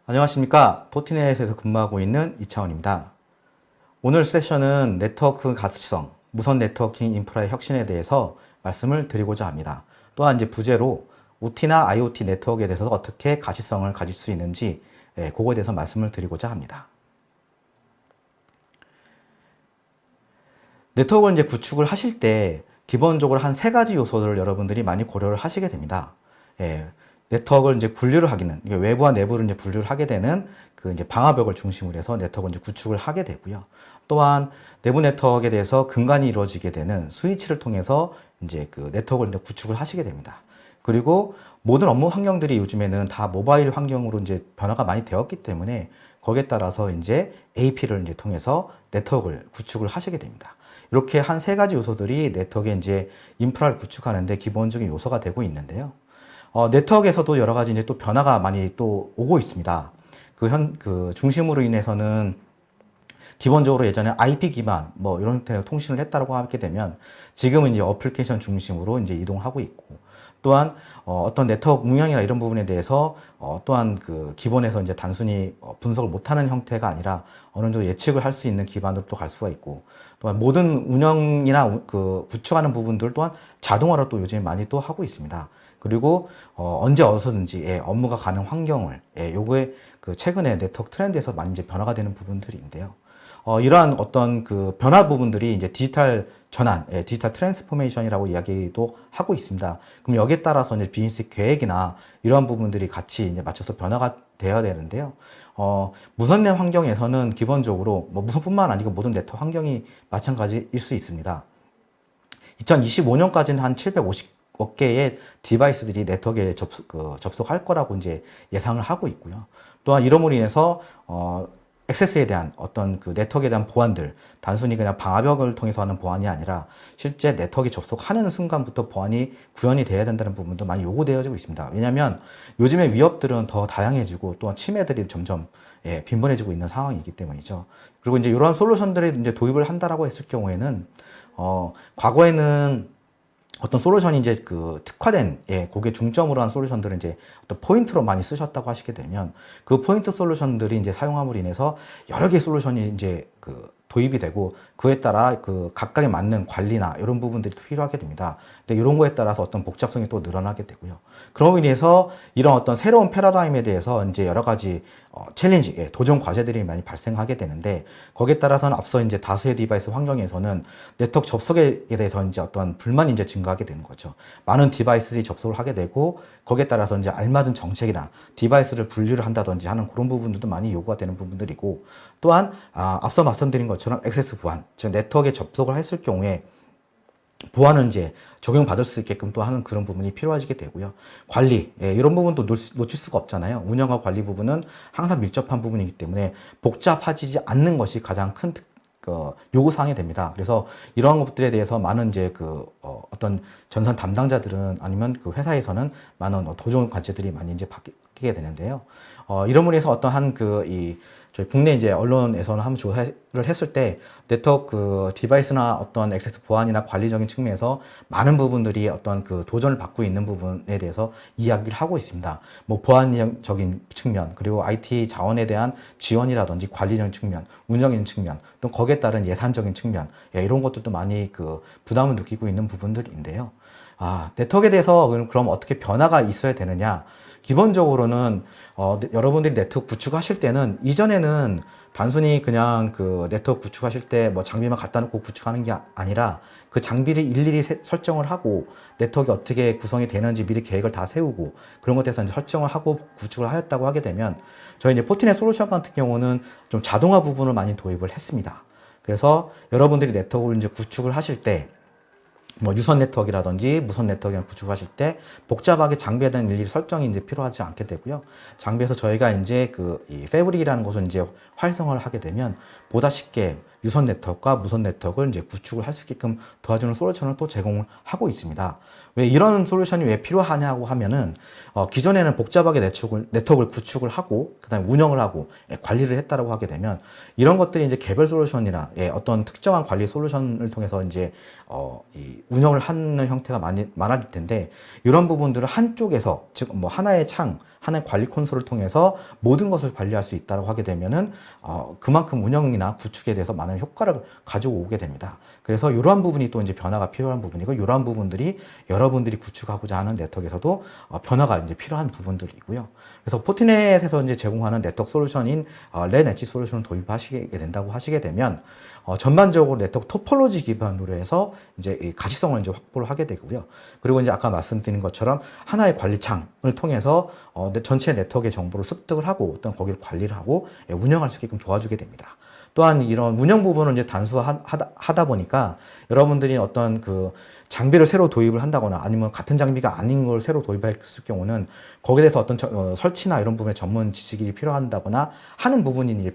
안녕하십니까. 포티넷에서 근무하고 있는 이차원입니다. 오늘 세션은 네트워크 가시성, 무선 네트워킹 인프라의 혁신에 대해서 말씀을 드리고자 합니다. 또한 이제 부제로 OT나 IoT 네트워크에 대해서 어떻게 가시성을 가질 수 있는지 그거에 대해서 말씀을 드리고자 합니다. 네트워크를 이제 구축을 하실 때 기본적으로 한 세 가지 요소들을 여러분들이 많이 고려를 하시게 됩니다. 네트워크를 이제 분류를 하기는 외부와 내부를 이제 분류를 하게 되는 그 이제 방화벽을 중심으로 해서 네트워크를 이제 구축을 하게 되고요. 또한 내부 네트워크에 대해서 근간이 이루어지게 되는 스위치를 통해서 이제 그 네트워크를 이제 구축을 하시게 됩니다. 그리고 모든 업무 환경들이 요즘에는 다 모바일 환경으로 이제 변화가 많이 되었기 때문에 거기에 따라서 이제 AP를 이제 통해서 네트워크를 구축을 하시게 됩니다. 이렇게 한 세 가지 요소들이 네트워크의 이제 인프라를 구축하는데 기본적인 요소가 되고 있는데요. 네트워크에서도 여러 가지 이제 또 변화가 많이 또 오고 있습니다. 그 중심으로 인해서는 기본적으로 예전에 IP 기반 뭐 이런 형태의 통신을 했다고 하게 되면 지금은 이제 어플리케이션 중심으로 이제 이동하고 있고 또한 어떤 네트워크 운영이나 이런 부분에 대해서 또한 그 기본에서 이제 단순히 분석을 못하는 형태가 아니라 어느 정도 예측을 할 수 있는 기반으로 또 갈 수가 있고 또한 모든 운영이나 그 구축하는 부분들 또한 자동화로 또 요즘에 많이 또 하고 있습니다. 그리고 언제 어디서든지 업무가 가는 환경을 요거에 그 최근에 네트워크 트렌드에서 많이 이제 변화가 되는 부분들인데요. 이러한 어떤 그 변화 부분들이 이제 디지털 전환, 디지털 트랜스포메이션이라고 이야기도 하고 있습니다. 그럼 여기에 따라서 이제 비즈니스 계획이나 이러한 부분들이 같이 이제 맞춰서 변화가 되어야 되는데요. 무선내 환경에서는 기본적으로 뭐 무선뿐만 아니고 모든 네트워크 환경이 마찬가지일 수 있습니다. 2025년까지는 한 750억 개의 디바이스들이 네트워크에 접속할 거라고 이제 예상을 하고 있고요. 또한 이러므로 인해서 액세스에 대한 어떤 그 네트워크에 대한 보안들, 단순히 그냥 방화벽을 통해서 하는 보안이 아니라 실제 네트워크에 접속하는 순간부터 보안이 구현이 돼야 된다는 부분도 많이 요구되어지고 있습니다. 왜냐하면 요즘의 위협들은 더 다양해지고 또한 침해들이 점점 빈번해지고 있는 상황이기 때문이죠. 그리고 이제 이러한 솔루션들을 이제 도입을 한다라고 했을 경우에는 과거에는 어떤 솔루션이 이제 그 특화된, 그게 중점으로 한 솔루션들은 이제 어떤 포인트로 많이 쓰셨다고 하시게 되면 그 포인트 솔루션들이 이제 사용함으로 인해서 여러 개의 솔루션이 이제 그 도입이 되고 그에 따라 그 각각에 맞는 관리나 이런 부분들이 필요하게 됩니다. 근데 이런 거에 따라서 어떤 복잡성이 또 늘어나게 되고요. 그로 인해서 이런 어떤 새로운 패러다임에 대해서 이제 여러 가지 챌린지, 도전 과제들이 많이 발생하게 되는데 거기에 따라서는 앞서 이제 다수의 디바이스 환경에서는 네트워크 접속에 대해서 이제 어떤 불만이 이제 증가하게 되는 거죠. 많은 디바이스들이 접속을 하게 되고 거기에 따라서 이제 알맞은 정책이나 디바이스를 분류를 한다든지 하는 그런 부분들도 많이 요구가 되는 부분들이고 또한 앞서 말씀드린 것처럼 액세스 보안, 즉 네트워크에 접속을 했을 경우에 보안은 이제 적용받을 수 있게끔 또 하는 그런 부분이 필요해지게 되고요. 관리, 이런 부분도 놓칠 수가 없잖아요. 운영과 관리 부분은 항상 밀접한 부분이기 때문에 복잡해지지 않는 것이 가장 큰 요구사항이 됩니다. 그래서 이러한 것들에 대해서 많은 이제 어떤 전산 담당자들은 아니면 그 회사에서는 많은 도전 과제들이 많이 이제 바뀌게 되는데요. 이런 해서 어떠한 저희 국내 이제 언론에서는 한번 조사를 했을 때 네트워크 그 디바이스나 어떤 액세스 보안이나 관리적인 측면에서 많은 부분들이 어떤 그 도전을 받고 있는 부분에 대해서 이야기를 하고 있습니다. 뭐 보안적인 측면, 그리고 IT 자원에 대한 지원이라든지 관리적인 측면, 운영적인 측면, 또 거기에 따른 예산적인 측면, 이런 것들도 많이 그 부담을 느끼고 있는 부분들인데요. 네트워크에 대해서 그럼 어떻게 변화가 있어야 되느냐? 기본적으로는 여러분들이 네트워크 구축하실 때는 이전에는 단순히 그냥 그 네트워크 구축하실 때 뭐 장비만 갖다 놓고 구축하는 게 아니라 그 장비를 일일이 설정을 하고 네트워크가 어떻게 구성이 되는지 미리 계획을 다 세우고 그런 것에 대해서 이제 설정을 하고 구축을 하였다고 하게 되면 저희 이제 포티넷 솔루션 같은 경우는 좀 자동화 부분을 많이 도입을 했습니다. 그래서 여러분들이 네트워크를 이제 구축을 하실 때 뭐 유선 네트워크라든지 무선 네트워크를 구축하실 때 복잡하게 장비에 대한 일일이 설정이 이제 필요하지 않게 되고요. 장비에서 저희가 이제 이 패브릭이라는 것을 이제 활성화를 하게 되면 보다 쉽게 유선 네트워크와 무선 네트워크를 이제 구축을 할 수 있게끔 도와주는 솔루션을 또 제공하고 있습니다. 왜 이런 솔루션이 왜 필요하냐고 하면은 기존에는 복잡하게 네트워크를 구축을 하고 그다음에 운영을 하고 관리를 했다라고 하게 되면 이런 것들이 이제 개별 솔루션이나 어떤 특정한 관리 솔루션을 통해서 이제 이 운영을 하는 형태가 많아질 텐데 이런 부분들을 한쪽에서 즉 뭐 하나의 창 하나의 관리 콘솔을 통해서 모든 것을 관리할 수 있다고 하게 되면은 그만큼 운영이나 구축에 대해서 많은 효과를 가지고 오게 됩니다. 그래서 이러한 부분이 또 이제 변화가 필요한 부분이고, 이러한 부분들이 여러분들이 구축하고자 하는 네트워크에서도 변화가 이제 필요한 부분들이고요. 그래서 포트넷에서 이제 제공하는 네트워크 솔루션인 랜 엣지 솔루션을 도입하시게 된다고 하시게 되면 전반적으로 네트워크 토폴로지 기반으로 해서 이제 이 가시성을 이제 확보를 하게 되고요. 그리고 이제 아까 말씀드린 것처럼 하나의 관리창을 통해서 전체 네트워크의 정보를 습득을 하고 어떤 거기를 관리를 하고 운영할 수 있게끔 도와주게 됩니다. 또한 이런 운영 부분을 이제 단수하다 보니까 여러분들이 어떤 그 장비를 새로 도입을 한다거나 아니면 같은 장비가 아닌 걸 새로 도입했을 경우는 거기에 대해서 어떤 설치나 이런 부분에 전문 지식이 필요한다거나 하는 부분이 이제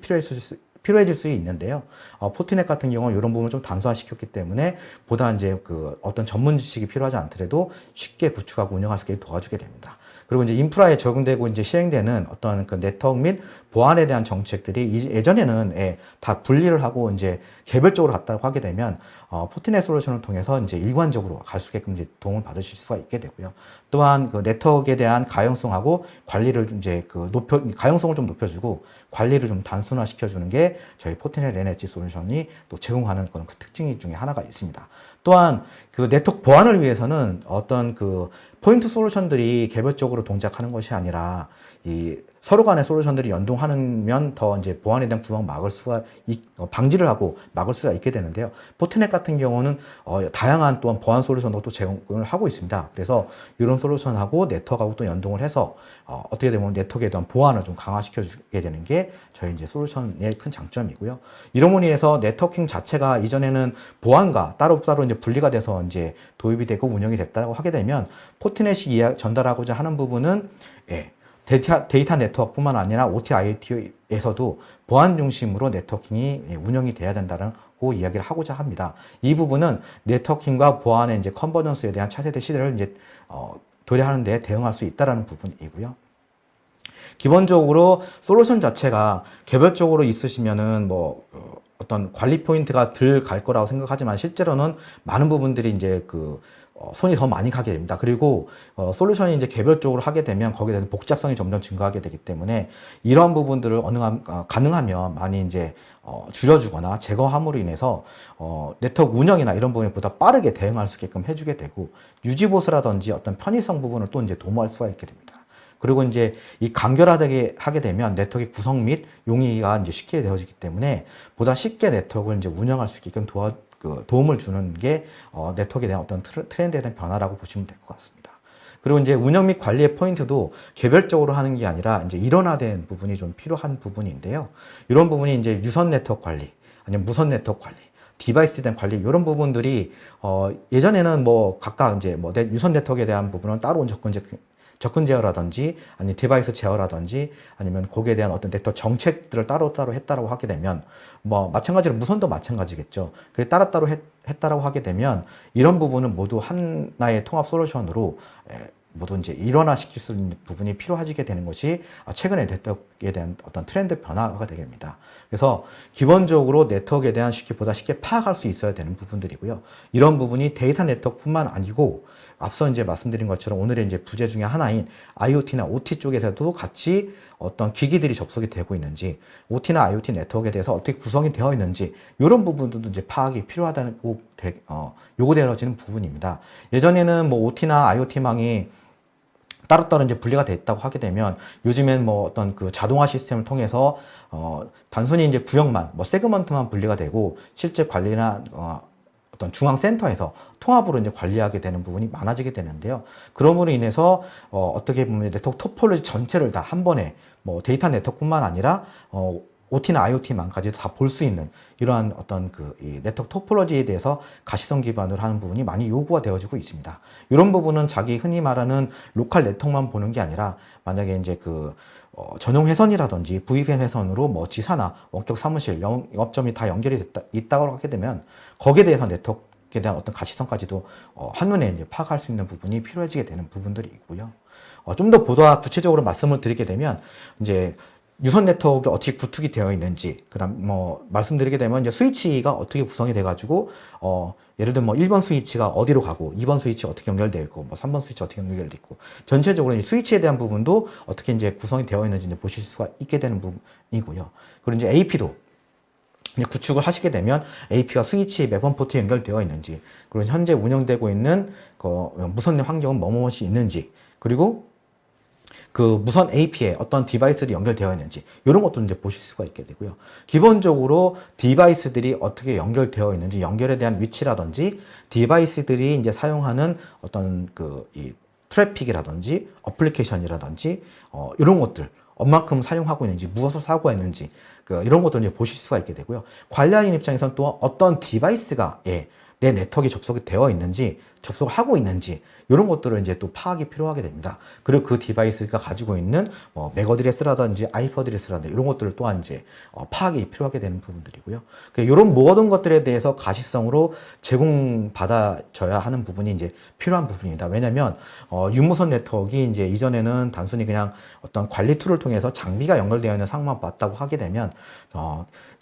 필요해질 수 있는데요. 포트넷 같은 경우는 이런 부분을 좀 단순화시켰기 때문에 보다 이제 그 어떤 전문 지식이 필요하지 않더라도 쉽게 구축하고 운영할 수 있게 도와주게 됩니다. 그리고 이제 인프라에 적용되고 이제 시행되는 어떤 그 네트워크 및 보안에 대한 정책들이 예전에는 다 분리를 하고 이제 개별적으로 갔다고 하게 되면 포트넷 솔루션을 통해서 이제 일관적으로 갈 수 있게끔 이제 도움을 받으실 수가 있게 되고요. 또한 그 네트워크에 대한 가용성하고 관리를 이제 가용성을 좀 높여주고 관리를 좀 단순화시켜주는 게 저희 포트넷 랜 엣지 솔루션이 또 제공하는 그런 그 특징 중에 하나가 있습니다. 또한 그 네트워크 보안을 위해서는 어떤 그 포인트 솔루션들이 개별적으로 동작하는 것이 아니라 이 서로 간의 솔루션들이 연동하면 더 이제 보안에 대한 구멍 방지를 하고 막을 수가 있게 되는데요. 포트넷 같은 경우는 다양한 또한 보안 솔루션도 또 제공을 하고 있습니다. 그래서 이런 솔루션하고 네트워크하고 또 연동을 해서 어떻게 되면 네트워크에 대한 보안을 좀 강화시켜 주게 되는 게 저희 이제 솔루션의 큰 장점이고요. 이런 의미에서 네트워킹 자체가 이전에는 보안과 따로따로 이제 분리가 돼서 이제 도입이 되고 운영이 됐다고 하게 되면 포트넷이 전달하고자 하는 부분은 데이터 네트워크뿐만 아니라 OT, IoT에서도 보안 중심으로 네트워킹이 운영이 돼야 된다고 이야기를 하고자 합니다. 이 부분은 네트워킹과 보안의 이제 컨버전스에 대한 차세대 시대를 이제 도래하는 데 대응할 수 있다라는 부분이고요. 기본적으로 솔루션 자체가 개별적으로 있으시면은 어떤 관리 포인트가 덜 갈 거라고 생각하지만 실제로는 많은 부분들이 이제 손이 더 많이 가게 됩니다. 그리고 솔루션이 이제 개별적으로 하게 되면 거기에 대한 복잡성이 점점 증가하게 되기 때문에 이런 부분들을 가능하면 많이 이제 줄여주거나 제거함으로 인해서 네트워크 운영이나 이런 부분에 보다 빠르게 대응할 수 있게끔 해주게 되고 유지보수라든지 어떤 편의성 부분을 또 이제 도모할 수가 있게 됩니다. 그리고 이제 이 간결하게 하게 되면 네트워크의 구성 및 용이가 이제 쉽게 되어지기 때문에 보다 쉽게 네트워크를 이제 운영할 수 있게끔 도움을 주는 게 네트워크에 대한 어떤 트렌드에 대한 변화라고 보시면 될 것 같습니다. 그리고 이제 운영 및 관리의 포인트도 개별적으로 하는 게 아니라 이제 일원화된 부분이 좀 필요한 부분인데요. 이런 부분이 이제 유선 네트워크 관리, 아니면 무선 네트워크 관리, 디바이스에 대한 관리, 이런 부분들이 예전에는 각각 이제 유선 네트워크에 대한 부분은 따로 접근 제어라든지 아니면 디바이스 제어라든지 아니면 거기에 대한 어떤 네트워크 정책들을 따로따로 했다라고 하게 되면 마찬가지로 무선도 마찬가지겠죠. 그래 따로따로 했다라고 하게 되면 이런 부분은 모두 하나의 통합 솔루션으로 모두 이제 일원화시킬 수 있는 부분이 필요해지게 되는 것이 최근의 네트워크에 대한 어떤 트렌드 변화가 되게 됩니다. 그래서 기본적으로 네트워크에 대한 보다 쉽게 파악할 수 있어야 되는 부분들이고요. 이런 부분이 데이터 네트워크뿐만 아니고 앞서 이제 말씀드린 것처럼 오늘의 이제 부재 중에 하나인 IoT나 OT 쪽에서도 같이 어떤 기기들이 접속이 되고 있는지, OT나 IoT 네트워크에 대해서 어떻게 구성이 되어 있는지, 이런 부분들도 이제 파악이 필요하다고 요구되어지는 부분입니다. 예전에는 OT나 IoT망이 따로따로 이제 분리가 됐다고 하게 되면 요즘엔 어떤 그 자동화 시스템을 통해서 단순히 이제 구역만, 세그먼트만 분리가 되고 실제 관리나 어떤 중앙 센터에서 통합으로 이제 관리하게 되는 부분이 많아지게 되는데요. 그러므로 인해서 어떻게 보면 네트워크 토폴로지 전체를 다 한 번에 데이터 네트워크뿐만 아니라 OT나 IoT만까지 다 볼 수 있는 이러한 어떤 이 네트워크 토폴로지에 대해서 가시성 기반으로 하는 부분이 많이 요구가 되어지고 있습니다. 이런 부분은 자기 흔히 말하는 로컬 네트워크만 보는 게 아니라 만약에 이제 전용 회선이라든지 VPN 회선으로 지사나 원격 사무실, 영업점이 다 연결이 있다고 하게 되면 거기에 대해서 네트워크에 대한 어떤 가시성까지도 한눈에 이제 파악할 수 있는 부분이 필요해지게 되는 부분들이 있고요. 좀 더 보다 구체적으로 말씀을 드리게 되면 이제 유선 네트워크가 어떻게 구축이 되어 있는지, 그다음 뭐 말씀드리게 되면 이제 스위치가 어떻게 구성이 돼가지고 예를 들면 뭐 1번 스위치가 어디로 가고 2번 스위치 어떻게 연결되어 있고 뭐 3번 스위치 어떻게 연결되어 있고 전체적으로 이제 스위치에 대한 부분도 어떻게 이제 구성이 되어 있는지 이제 보실 수가 있게 되는 부분이고요. 그리고 이제 AP도 이제 구축을 하시게 되면 AP가 스위치 몇 번 포트에 연결되어 있는지, 그리고 현재 운영되고 있는 그 무선넷 환경은 뭐뭇이 있는지, 그리고 그 무선 AP에 어떤 디바이스들이 연결되어 있는지 이런 것도 이제 보실 수가 있게 되고요. 기본적으로 디바이스들이 어떻게 연결되어 있는지, 연결에 대한 위치라든지 디바이스들이 이제 사용하는 어떤 이 트래픽이라든지 어플리케이션이라든지 이런 것들 얼만큼 사용하고 있는지, 무엇을 사고했는지 이런 것도 이제 보실 수가 있게 되고요. 관리하는 입장에서는 또 어떤 디바이스가 내 네트워크에 접속이 되어 있는지, 접속을 하고 있는지 이런 것들을 이제 또 파악이 필요하게 됩니다. 그리고 그 디바이스가 가지고 있는 뭐 맥어드레스라든지 아이퍼 드레스라든지 이런 것들을 또한 이제 파악이 필요하게 되는 부분들이고요. 이런 모든 것들에 대해서 가시성으로 제공받아줘야 하는 부분이 이제 필요한 부분입니다. 왜냐하면 유무선 네트워크가 이제 이전에는 단순히 그냥 어떤 관리 툴을 통해서 장비가 연결되어 있는 상황만 봤다고 하게 되면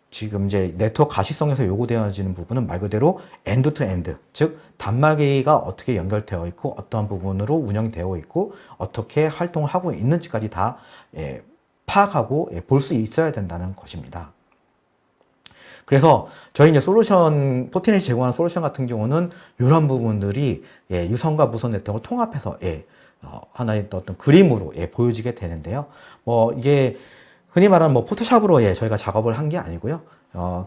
지금 이제 네트워크 가시성에서 요구되어지는 부분은 말 그대로 엔드 투 엔드, 즉 단말기가 어떻게 연결되어 있고 어떠한 부분으로 운영이 되어 있고 어떻게 활동을 하고 있는지까지 다 파악하고 볼 수 있어야 된다는 것입니다. 그래서 저희 이제 솔루션, 포티넷이 제공하는 솔루션 같은 경우는 이런 부분들이 유선과 무선 네트워크를 통합해서 하나의 어떤 그림으로 보여지게 되는데요. 뭐 이게 흔히 말하는 뭐 포토샵으로 저희가 작업을 한 게 아니고요.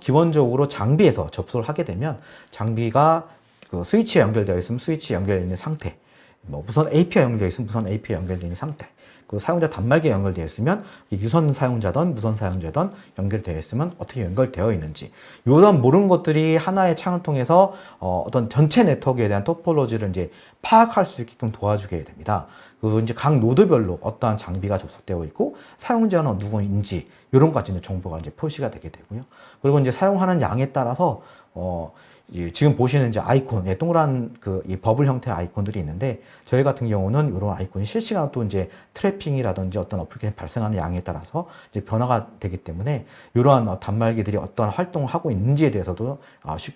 기본적으로 장비에서 접속을 하게 되면 장비가 그 스위치에 연결되어 있으면 스위치에 연결되어 있는 상태, 뭐 무선 AP가 연결되어 있으면 무선 AP에 연결되어 있는 상태, 그 사용자 단말기에 연결되어 있으면 유선 사용자든 무선 사용자든 연결되어 있으면 어떻게 연결되어 있는지 이런 모든 것들이 하나의 창을 통해서 어떤 전체 네트워크에 대한 토폴로지를 이제 파악할 수 있게끔 도와주게 됩니다. 그 이제 각 노드별로 어떠한 장비가 접속되어 있고 사용자는 누구인지 이런 가지 정보가 이제 표시가 되게 되고요. 그리고 이제 사용하는 양에 따라서 지금 보시는 이제 아이콘, 동그란 이 버블 형태의 아이콘들이 있는데 저희 같은 경우는 이런 아이콘이 실시간으로 또 이제 트래핑이라든지 어떤 어플리케이션 발생하는 양에 따라서 이제 변화가 되기 때문에 이러한 단말기들이 어떤 활동을 하고 있는지에 대해서도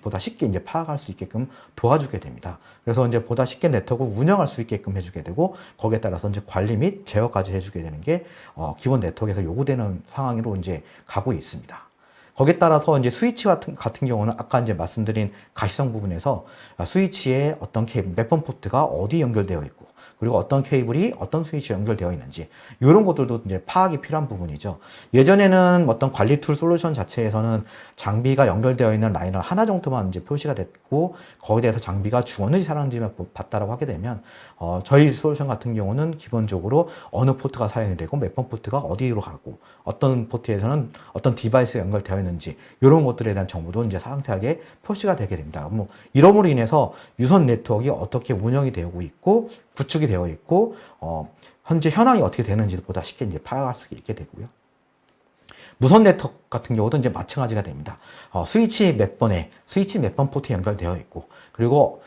보다 쉽게 이제 파악할 수 있게끔 도와주게 됩니다. 그래서 이제 보다 쉽게 네트워크를 운영할 수 있게끔 해주게 되고 거기에 따라서 이제 관리 및 제어까지 해주게 되는 게 기본 네트워크에서 요구되는 상황으로 이제 가고 있습니다. 거기에 따라서 이제 스위치 같은 경우는 아까 이제 말씀드린 가시성 부분에서 스위치에 어떤 케이블, 몇 번 포트가 어디 연결되어 있고, 그리고 어떤 케이블이 어떤 스위치에 연결되어 있는지, 이런 것들도 이제 파악이 필요한 부분이죠. 예전에는 어떤 관리 툴 솔루션 자체에서는 장비가 연결되어 있는 라인을 하나 정도만 이제 표시가 됐고, 거기에 대해서 장비가 죽었는지 살았는지만 봤다라고 하게 되면, 저희 솔루션 같은 경우는 기본적으로 어느 포트가 사용이 되고, 몇 번 포트가 어디로 가고, 어떤 포트에서는 어떤 디바이스에 연결되어 있는지, 이런 것들에 대한 정보도 이제 상세하게 표시가 되게 됩니다. 뭐, 이러므로 인해서 유선 네트워크가 어떻게 운영이 되고 있고, 구축이 되어 있고, 현재 현황이 어떻게 되는지도 보다 쉽게 이제 파악할 수 있게 되고요. 무선 네트워크 같은 경우도 이제 마찬가지가 됩니다. 스위치 몇 번 포트에 연결되어 있고, 그리고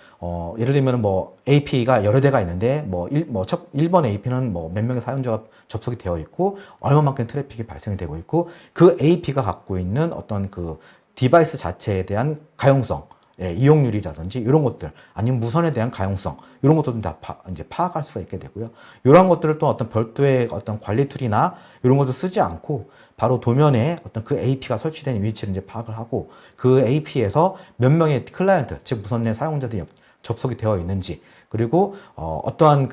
예를 들면 뭐 AP가 여러 대가 있는데 뭐 1번 AP는 뭐 몇 명의 사용자가 접속이 되어 있고 얼마만큼 트래픽이 발생이 되고 있고 그 AP가 갖고 있는 어떤 그 디바이스 자체에 대한 가용성, 이용률이라든지 이런 것들, 아니면 무선에 대한 가용성, 이런 것들도 다 이제 파악할 수가 있게 되고요. 이런 것들을 또 어떤 별도의 어떤 관리 툴이나 이런 것도 쓰지 않고 바로 도면에 어떤 그 AP가 설치된 위치를 이제 파악을 하고 그 AP에서 몇 명의 클라이언트, 즉 무선넷 사용자들이 접속이 되어 있는지, 그리고 어떠한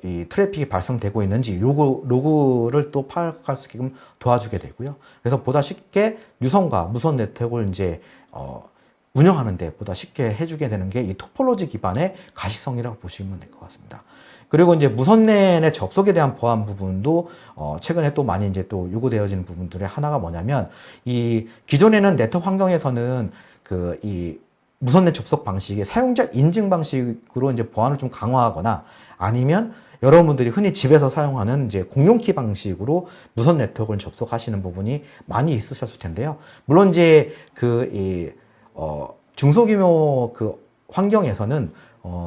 이 트래픽이 발생되고 있는지 로그를 또 파악할 수 있게끔 도와주게 되고요. 그래서 보다 쉽게 유선과 무선 네트워크를 이제 운영하는데 보다 쉽게 해주게 되는 게 이 토폴로지 기반의 가시성이라고 보시면 될 것 같습니다. 그리고 이제 무선넷의 접속에 대한 보안 부분도 최근에 또 많이 이제 또 요구되어지는 부분들의 하나가 뭐냐면 이 기존에는 네트워크 환경에서는 이 무선넷 접속 방식이 사용자 인증 방식으로 이제 보안을 좀 강화하거나 아니면 여러분들이 흔히 집에서 사용하는 이제 공용키 방식으로 무선 네트워크를 접속하시는 부분이 많이 있으셨을 텐데요. 물론 이제 중소규모 환경에서는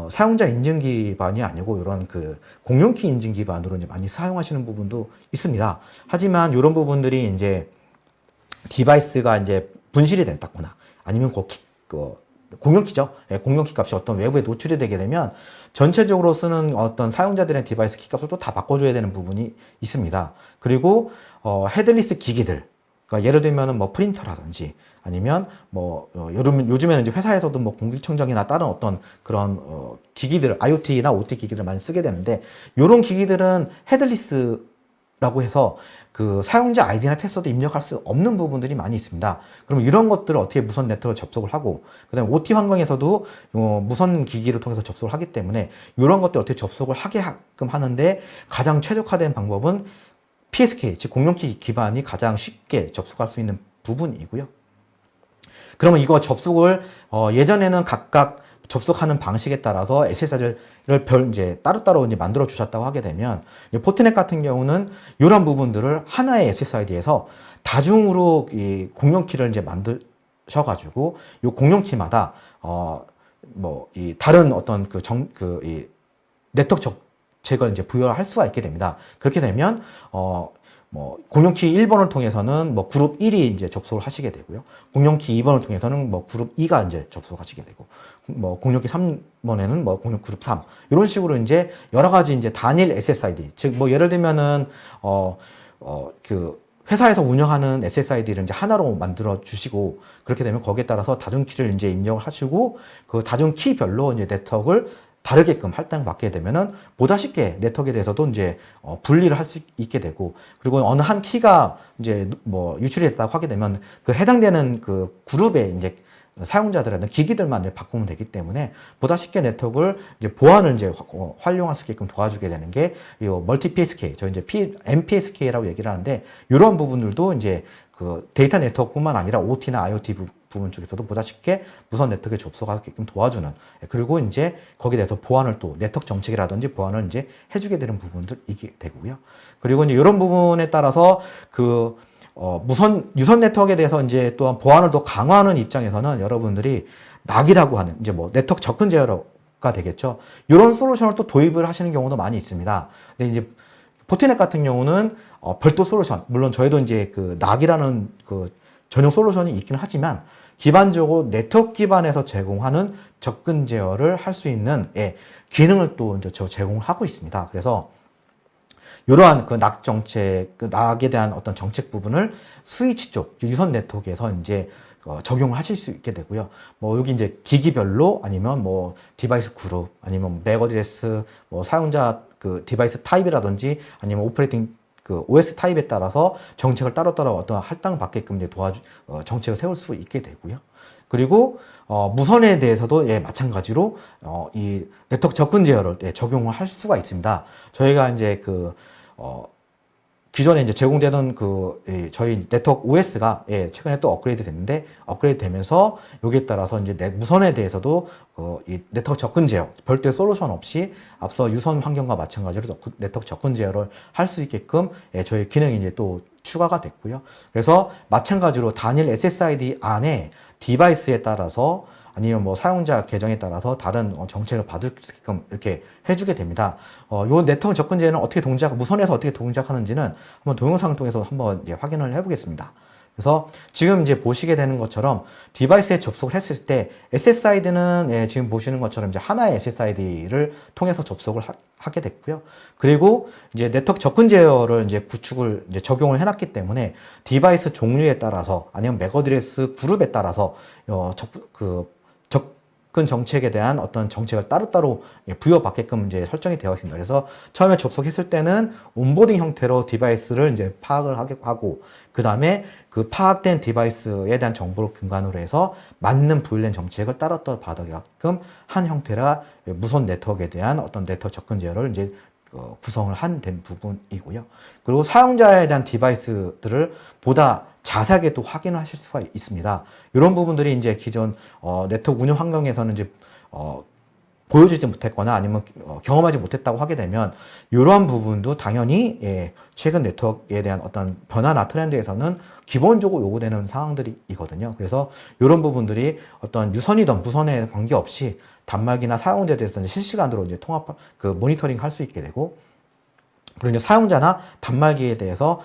사용자 인증 기반이 아니고 이런 그 공용키 인증 기반으로 이제 많이 사용하시는 부분도 있습니다. 하지만 이런 부분들이 이제 디바이스가 이제 분실이 됐다거나 아니면 공용키죠. 예, 공용키 값이 어떤 외부에 노출이 되게 되면 전체적으로 쓰는 어떤 사용자들의 디바이스 키값을 또 다 바꿔줘야 되는 부분이 있습니다. 그리고 헤드리스 기기들, 그러니까 예를 들면은 뭐 프린터라든지 아니면 요즘에는 이제 회사에서도 뭐 공기청정기나 다른 어떤 그런 기기들, IoT나 OT 기기들 많이 쓰게 되는데 이런 기기들은 헤드리스라고 해서 그 사용자 아이디나 패스워드 입력할 수 없는 부분들이 많이 있습니다. 그럼 이런 것들을 어떻게 무선 네트워크로 접속을 하고, 그 다음에 OT 환경에서도 무선 기기를 통해서 접속을 하기 때문에 이런 것들 어떻게 접속을 하게끔 하는데 가장 최적화된 방법은 PSK, 즉 공용키 기반이 가장 쉽게 접속할 수 있는 부분이고요. 그러면 이거 접속을 예전에는 각각 접속하는 방식에 따라서 SSID를 이제 따로따로 이제 만들어 주셨다고 하게 되면, 포트넷 같은 경우는 이런 부분들을 하나의 SSID에서 다중으로 이 공용키를 이제 만드셔가지고 이 공용키마다 이 다른 어떤 이 네트워크 정책을 이제 부여할 수가 있게 됩니다. 그렇게 되면 공용키 1번을 통해서는 그룹 1이 이제 접속을 하시게 되고요. 공용키 2번을 통해서는 그룹 2가 이제 접속하시게 되고, 공용키 3번에는 공용 그룹 3. 이런 식으로 이제 여러 가지 이제 단일 SSID. 즉, 예를 들면은, 회사에서 운영하는 SSID를 이제 하나로 만들어 주시고, 그렇게 되면 거기에 따라서 다중키를 이제 입력을 하시고, 그 다중키별로 이제 네트워크를 다르게끔 할당받게 되면은 보다 쉽게 네트워크에 대해서도 이제 분리를 할 수 있게 되고, 그리고 어느 한 키가 이제 유출이 됐다고 하게 되면 그 해당되는 그 그룹의 이제 사용자들은 기기들만 이제 바꾸면 되기 때문에 보다 쉽게 네트워크를 이제 보안을 이제 활용할 수 있게끔 도와주게 되는 게 이 멀티 PSK, 저 이제 MPSK라고 얘기를 하는데, 이런 부분들도 이제 그 데이터 네트워크뿐만 아니라 OT나 IoT 부분 쪽에서도 보다 쉽게 무선 네트워크에 접속하게끔 도와주는, 그리고 이제 거기에 대해서 보안을 또 네트워크 정책이라든지 보안을 이제 해주게 되는 부분들이게 되고요. 그리고 이제 이런 부분에 따라서 유선 네트워크에 대해서 이제 또한 보안을 더 강화하는 입장에서는 여러분들이 낙이라고 하는 이제 네트워크 접근 제어가 되겠죠. 이런 솔루션을 또 도입을 하시는 경우도 많이 있습니다. 근데 이제 포트넷 같은 경우는 별도 솔루션, 물론 저희도 이제 그 낙이라는 그 전용 솔루션이 있기는 하지만 기반적으로 네트워크 기반에서 제공하는 접근 제어를 할 수 있는 기능을 또 이제 제공을 하고 있습니다. 그래서 이러한 그 낙 정책, 그 낙에 대한 어떤 정책 부분을 스위치 쪽, 유선 네트워크에서 이제 적용을 하실 수 있게 되고요. 여기 이제 기기별로 아니면 디바이스 그룹 아니면 맥 어드레스, 사용자 그 디바이스 타입이라든지 아니면 오퍼레이팅 그 OS 타입에 따라서 정책을 따로따로 어떤 할당을 받게끔 이제 정책을 세울 수 있게 되고요. 그리고 무선에 대해서도 마찬가지로 이 네트워크 접근 제어를 적용을 할 수가 있습니다. 저희가 이제 기존에 이제 제공되던 저희 네트워크 OS가 최근에 또 업그레이드 됐는데, 업그레이드 되면서 여기에 따라서 이제 무선에 대해서도 이 네트워크 접근 제어, 별도의 솔루션 없이 앞서 유선 환경과 마찬가지로 네트워크 접근 제어를 할 수 있게끔 저희 기능이 이제 또 추가가 됐고요. 그래서 마찬가지로 단일 SSID 안에 디바이스에 따라서 아니면 사용자 계정에 따라서 다른 정책을 받을 수 있게끔 이렇게 해주게 됩니다. 요 네트워크 접근 제어는 무선에서 어떻게 동작하는지는 한번 동영상을 통해서 한번 이제 확인을 해보겠습니다. 그래서 지금 이제 보시게 되는 것처럼 디바이스에 접속을 했을 때 SSID는 지금 보시는 것처럼 이제 하나의 SSID를 통해서 접속을 하게 됐고요. 그리고 이제 네트워크 접근 제어를 이제 구축을 이제 적용을 해놨기 때문에 디바이스 종류에 따라서 아니면 맥 어드레스 그룹에 따라서 접근 정책에 대한 어떤 정책을 따로따로 부여받게끔 이제 설정이 되어 있습니다. 그래서 처음에 접속했을 때는 온보딩 형태로 디바이스를 이제 파악을 하고, 그 다음에 그 파악된 디바이스에 대한 정보를 근간으로 해서 맞는 부일된 정책을 따로따로 받아가게끔 한 형태라 무선 네트워크에 대한 어떤 네트워크 접근 제어를 이제 구성을 한 된 부분이고요. 그리고 사용자에 대한 디바이스들을 보다 자세하게 또 확인을 하실 수가 있습니다. 이런 부분들이 이제 기존 네트워크 운영 환경에서는 이제 보여주지 못했거나 아니면 경험하지 못했다고 하게 되면 이러한 부분도 당연히 최근 네트워크에 대한 어떤 변화나 트렌드에서는 기본적으로 요구되는 상황들이거든요. 그래서 이런 부분들이 어떤 유선이든 무선에 관계없이 단말기나 사용자에 대해서 실시간으로 이제 모니터링 할 수 있게 되고, 그리고 이제 사용자나 단말기에 대해서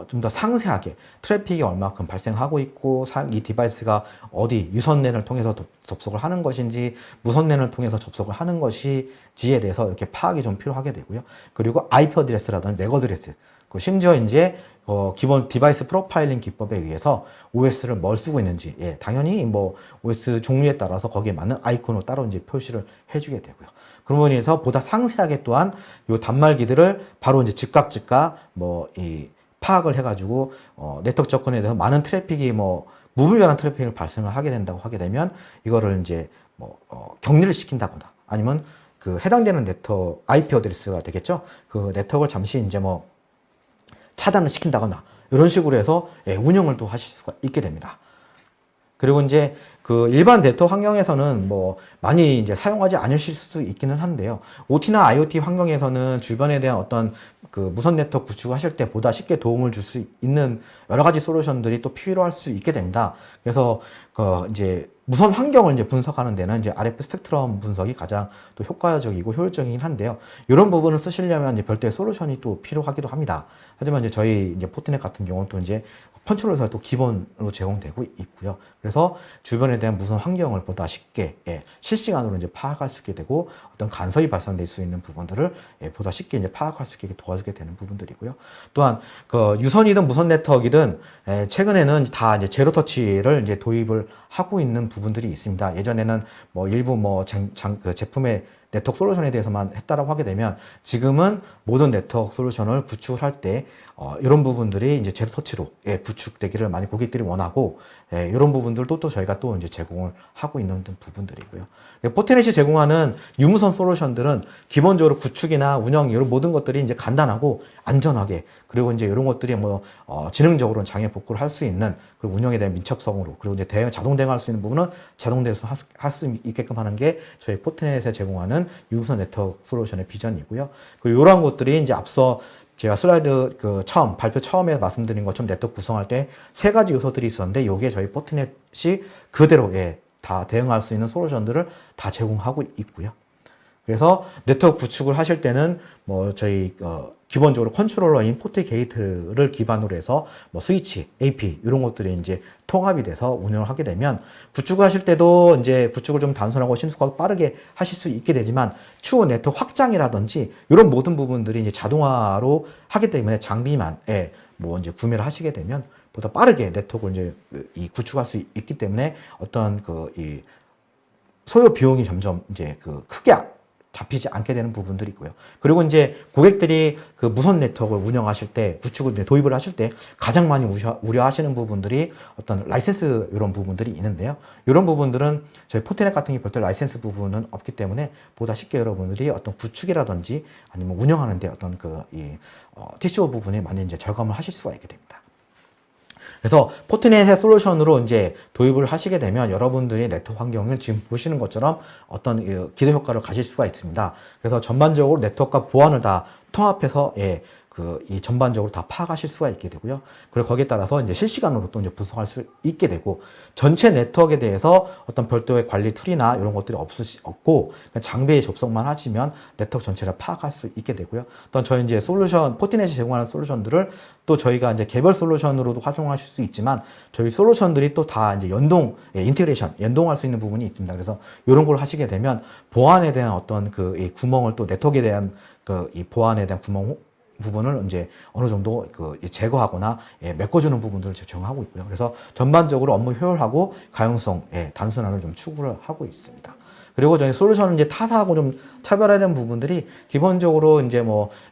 좀 더 상세하게 트래픽이 얼마큼 발생하고 있고, 이 디바이스가 어디 유선랜을 통해서 접속을 하는 것인지 무선랜을 통해서 접속을 하는 것인지에 대해서 이렇게 파악이 좀 필요하게 되고요. 그리고 IP 어드레스라든지 맥 어드레스, 심지어 이제 기본 디바이스 프로파일링 기법에 의해서 OS를 뭘 쓰고 있는지, 당연히 뭐 OS 종류에 따라서 거기에 맞는 아이콘으로 따로 이제 표시를 해주게 되고요. 그러면 인해서 보다 상세하게 또한 요 단말기들을 바로 이제 즉각 파악을 해가지고 네트워크 접근에 대해서 많은 트래픽이 무분별한 트래픽을 발생을 하게 된다고 하게 되면 이거를 이제 격리를 시킨다거나 아니면 그 해당되는 네트워크 IP 어드레스가 되겠죠. 그 네트워크를 잠시 이제 차단을 시킨다거나 이런 식으로 해서 운영을 또 하실 수가 있게 됩니다. 그리고 이제 그 일반 네트워크 환경에서는 많이 이제 사용하지 않으실 수 있기는 한데요. OT나 IoT 환경에서는 주변에 대한 어떤 그 무선 네트워크 구축하실 때 보다 쉽게 도움을 줄 수 있는 여러 가지 솔루션들이 또 필요할 수 있게 됩니다. 그래서 이제 무선 환경을 이제 분석하는 데는 이제 RF 스펙트럼 분석이 가장 또 효과적이고 효율적이긴 한데요. 이런 부분을 쓰시려면 이제 별도의 솔루션이 또 필요하기도 합니다. 하지만 이제 저희 이제 포트넷 같은 경우는 또 이제 컨트롤에서 또 기본으로 제공되고 있고요. 그래서 주변에 대한 무선 환경을 보다 쉽게 실시간으로 이제 파악할 수 있게 되고, 어떤 간섭이 발생될 수 있는 부분들을 보다 쉽게 이제 파악할 수 있게 도와주게 되는 부분들이고요. 또한 그 유선이든 무선 네트워크이든 최근에는 다 이제 제로 터치를 이제 도입을 하고 있는 부분들이 있습니다. 예전에는 일부 그 제품의 네트워크 솔루션에 대해서만 했다라고 하게 되면, 지금은 모든 네트워크 솔루션을 구축할 때 이런 부분들이 이제 제로 터치로 구축되기를 많이 고객들이 원하고, 이런 부분들도 또 저희가 또 이제 제공을 하고 있는 부분들이고요. 포트넷이 제공하는 유무선 솔루션들은 기본적으로 구축이나 운영 이런 모든 것들이 이제 간단하고 안전하게, 그리고 이제 이런 것들이 지능적으로 장애 복구를 할 수 있는, 그리고 운영에 대한 민첩성으로, 그리고 이제 자동 대응할 수 있는 부분은 자동 대응해서 할 수 있게끔 하는 게 저희 포트넷에 제공하는 유무선 네트워크 솔루션의 비전이고요. 그리고 이러한 것들이 이제 앞서 제가 슬라이드 발표 처음에 말씀드린 것처럼 네트워크 구성할 때 세 가지 요소들이 있었는데, 요게 저희 포트넷이 그대로 다 대응할 수 있는 솔루션들을 다 제공하고 있고요. 그래서 네트워크 구축을 하실 때는 저희 기본적으로 컨트롤러인 포트 게이트를 기반으로 해서 스위치, AP 이런 것들이 이제 통합이 돼서 운영을 하게 되면, 구축을 하실 때도 이제 구축을 좀 단순하고 신속하고 빠르게 하실 수 있게 되지만, 추후 네트워크 확장이라든지 이런 모든 부분들이 이제 자동화로 하기 때문에 장비만 이제 구매를 하시게 되면 보다 빠르게 네트워크를 이제 구축할 수 있기 때문에 어떤 이 소요 비용이 점점 이제 크게 잡히지 않게 되는 부분들이 있고요. 그리고 이제 고객들이 그 무선 네트워크를 운영하실 때, 구축을 이제 도입을 하실 때 가장 많이 우려하시는 부분들이 어떤 라이센스 이런 부분들이 있는데요. 이런 부분들은 저희 포트넷 같은 게 별도 라이센스 부분은 없기 때문에 보다 쉽게 여러분들이 어떤 구축이라든지 아니면 운영하는데 어떤 TCO 부분에 많이 이제 절감을 하실 수가 있게 됩니다. 그래서 포트넷의 솔루션으로 이제 도입을 하시게 되면 여러분들의 네트워크 환경을 지금 보시는 것처럼 어떤 기대 효과를 가질 수가 있습니다. 그래서 전반적으로 네트워크와 보안을 다 통합해서 이 전반적으로 다 파악하실 수가 있게 되고요. 그리고 거기에 따라서 이제 실시간으로 또 이제 분석할 수 있게 되고, 전체 네트워크에 대해서 어떤 별도의 관리 툴이나 이런 것들이 없고 장비에 접속만 하시면 네트워크 전체를 파악할 수 있게 되고요. 또 저희 이제 포트넷이 제공하는 솔루션들을 또 저희가 이제 개별 솔루션으로도 활용하실 수 있지만, 저희 솔루션들이 또 다 이제 인테그레이션, 연동할 수 있는 부분이 있습니다. 그래서 이런 걸 하시게 되면 보안에 대한 어떤 이 구멍을, 또 네트워크에 대한 이 보안에 대한 부분을 이제 어느 정도 제거하거나 메꿔주는 부분들을 제공하고 있고요. 그래서 전반적으로 업무 효율하고 가용성, 단순함을 좀 추구를 하고 있습니다. 그리고 저희 솔루션은 이제 타사하고 좀 차별화된 부분들이 기본적으로 이제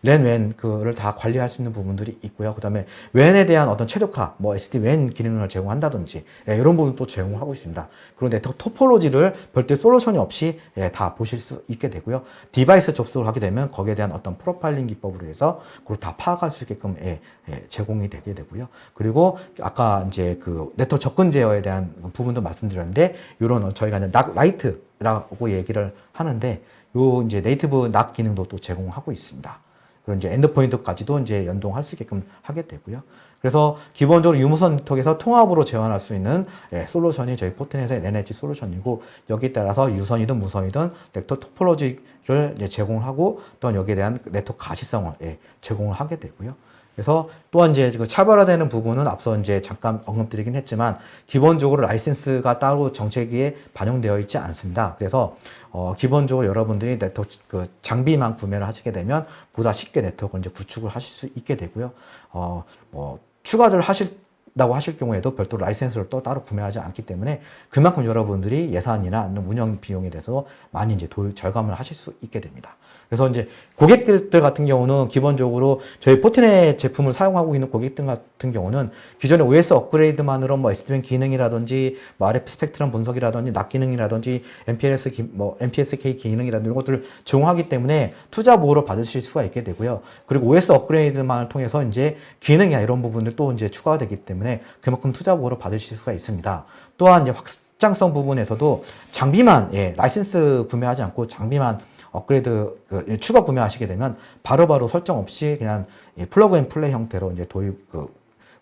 랜, 웬 그를 다 관리할 수 있는 부분들이 있고요. 그 다음에 웬에 대한 어떤 최적화, SD-WAN 기능을 제공한다든지 이런 부분 또 제공하고 있습니다. 그리고 네트워크 토포로지를 별도의 솔루션이 없이 다 보실 수 있게 되고요. 디바이스 접속을 하게 되면 거기에 대한 어떤 프로파일링 기법으로 해서 그걸 다 파악할 수 있게끔 제공이 되게 되고요. 그리고 아까 이제 네트워크 접근 제어에 대한 부분도 말씀드렸는데, 이런 저희가 라이트 NAC라고 얘기를 하는데 요 이제 네이티브 NAC 기능도 또 제공하고 있습니다. 그리고 이제 엔드포인트까지도 이제 연동할 수 있게끔 하게 되고요. 그래서 기본적으로 유무선 네트워크에서 통합으로 제어할 수 있는 솔루션이 저희 포트넷의 랜엣지 솔루션이고, 여기에 따라서 유선이든 무선이든 네트워크 토폴로지를 이제 제공하고 또한 여기에 대한 네트워크 가시성을 제공을 하게 되고요. 그래서 또한 이제 그 차별화되는 부분은 앞서 이제 잠깐 언급드리긴 했지만 기본적으로 라이센스가 따로 정책에 반영되어 있지 않습니다. 그래서 기본적으로 여러분들이 네트워크 그 장비만 구매를 하시게 되면 보다 쉽게 네트워크를 이제 구축을 하실 수 있게 되고요. 추가를 하신다고 하실 경우에도 별도로 라이센스를 또 따로 구매하지 않기 때문에 그만큼 여러분들이 예산이나 운영 비용에 대해서 많이 이제 절감을 하실 수 있게 됩니다. 그래서 이제 고객들 같은 경우는 기본적으로 저희 포트넷 제품을 사용하고 있는 고객들 같은 경우는 기존의 OS 업그레이드만으로 뭐 SDN 기능이라든지 뭐 RF 스펙트럼 분석이라든지 NAC 기능이라든지 MPSK 기능이라든지 이런 것들을 제공하기 때문에 투자 보호를 받으실 수가 있게 되고요. 그리고 OS 업그레이드만을 통해서 이제 기능이나 이런 부분들 또 이제 추가가 되기 때문에 그만큼 투자 보호를 받으실 수가 있습니다. 또한 이제 확장성 부분에서도 장비만 라이센스 구매하지 않고 장비만 업그레이드 추가 구매하시게 되면 바로바로 설정 없이 그냥 플러그 앤 플레이 형태로 이제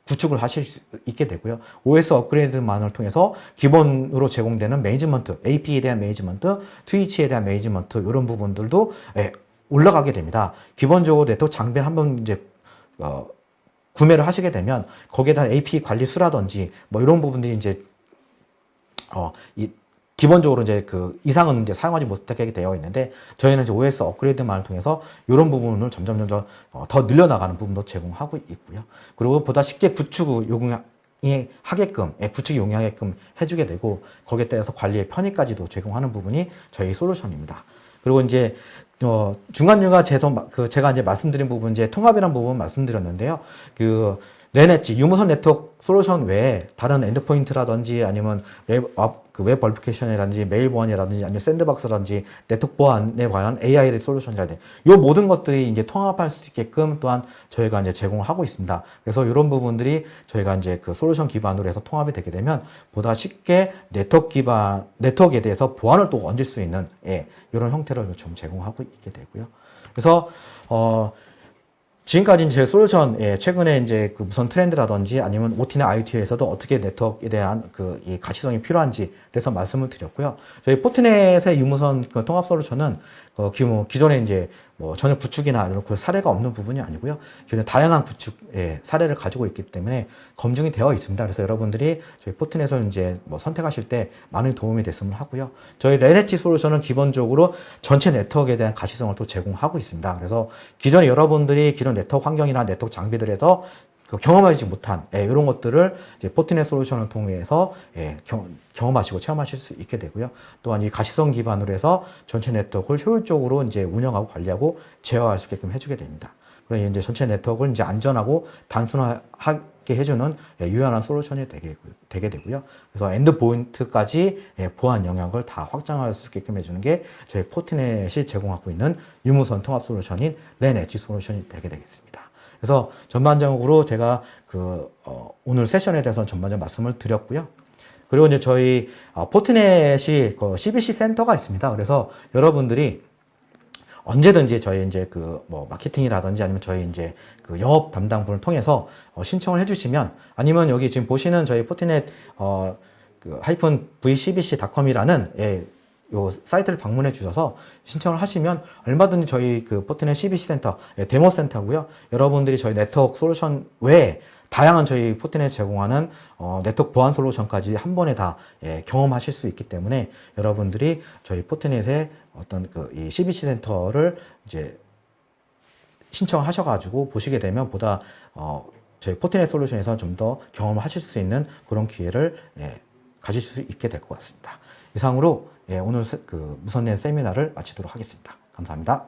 구축을 하실 수 있게 되고요. OS 업그레이드만을 통해서 기본으로 제공되는 매니지먼트, AP에 대한 매니지먼트, 트위치에 대한 매니지먼트 이런 부분들도 올라가게 됩니다. 기본적으로 네트워크 장비를 한번 이제 구매를 하시게 되면 거기에 대한 AP 관리 수라든지 뭐 이런 부분들이 이제 기본적으로 이제 그 이상은 이제 사용하지 못하게 되어 있는데 저희는 이제 OS 업그레이드만을 통해서 이런 부분을 점점 더 늘려나가는 부분도 제공하고 있고요. 그리고 보다 쉽게 구축이 용이하게끔 해주게 되고 거기에 따라서 관리의 편의까지도 제공하는 부분이 저희 솔루션입니다. 그리고 이제 중간중간 제가 이제 말씀드린 부분 이제 통합이라는 부분 말씀드렸는데요. 그 랜엣지 유무선 네트워크 솔루션 외에 다른 엔드포인트라든지 아니면 웹 버리피케이션이라든지 메일 보안이라든지 아니면 샌드박스라든지 네트워크 보안에 관한 AI 솔루션이라든지 이 모든 것들이 이제 통합할 수 있게끔 또한 저희가 이제 제공하고 있습니다. 그래서 이런 부분들이 저희가 이제 그 솔루션 기반으로 해서 통합이 되게 되면 보다 쉽게 네트워크에 대해서 보안을 또 얹을 수 있는 이런 형태를 좀 제공하고 있게 되고요. 그래서 지금까지 제 솔루션, 최근에 이제 그 무선 트렌드라든지 아니면 OT나 IoT에서도 어떻게 네트워크에 대한 이 가시성이 필요한지 대해서 말씀을 드렸고요. 저희 포트넷의 유무선 그 통합 솔루션은 기존에 이제 뭐 전혀 구축이나 이런 그 사례가 없는 부분이 아니고요. 기존에 다양한 구축 사례를 가지고 있기 때문에 검증이 되어 있습니다. 그래서 여러분들이 저희 포트넷을 이제 뭐 선택하실 때 많은 도움이 됐으면 하고요. 저희 랜엣지 솔루션은 기본적으로 전체 네트워크에 대한 가시성을 또 제공하고 있습니다. 그래서 기존에 여러분들이 기존 네트워크 환경이나 네트워크 장비들에서 경험하지 못한 이런 것들을 이제 포트넷 솔루션을 통해서 경험하시고 체험하실 수 있게 되고요. 또한 이 가시성 기반으로 해서 전체 네트워크를 효율적으로 이제 운영하고 관리하고 제어할 수 있게끔 해주게 됩니다. 그래서 이제 전체 네트워크를 이제 안전하고 단순하게 해주는 유연한 솔루션이 되게 되고요. 그래서 엔드포인트까지 보안 영역을 다 확장할 수 있게끔 해주는 게 저희 포트넷이 제공하고 있는 유무선 통합 솔루션인 랜엣지 솔루션이 되게 되겠습니다. 그래서 전반적으로 제가 오늘 세션에 대해서 전반적으로 말씀을 드렸고요. 그리고 이제 저희 포트넷이 CBC 센터가 있습니다. 그래서 여러분들이 언제든지 저희 이제 마케팅이라든지 아니면 저희 이제 영업 담당분을 통해서 신청을 해주시면, 아니면 여기 지금 보시는 저희 포트넷 -vcbc.com이라는 요 사이트를 방문해 주셔서 신청을 하시면 얼마든지 저희 포트넷 CBC 센터, 데모 센터고요. 여러분들이 저희 네트워크 솔루션 외에 다양한 저희 포트넷 제공하는 네트워크 보안 솔루션까지 한 번에 다 경험하실 수 있기 때문에 여러분들이 저희 포트넷의 어떤 이 CBC 센터를 이제 신청을 하셔가지고 보시게 되면 보다 저희 포트넷 솔루션에서 좀 더 경험을 하실 수 있는 그런 기회를 가질 수 있게 될 것 같습니다. 이상으로 오늘 무선넷 세미나를 마치도록 하겠습니다. 감사합니다.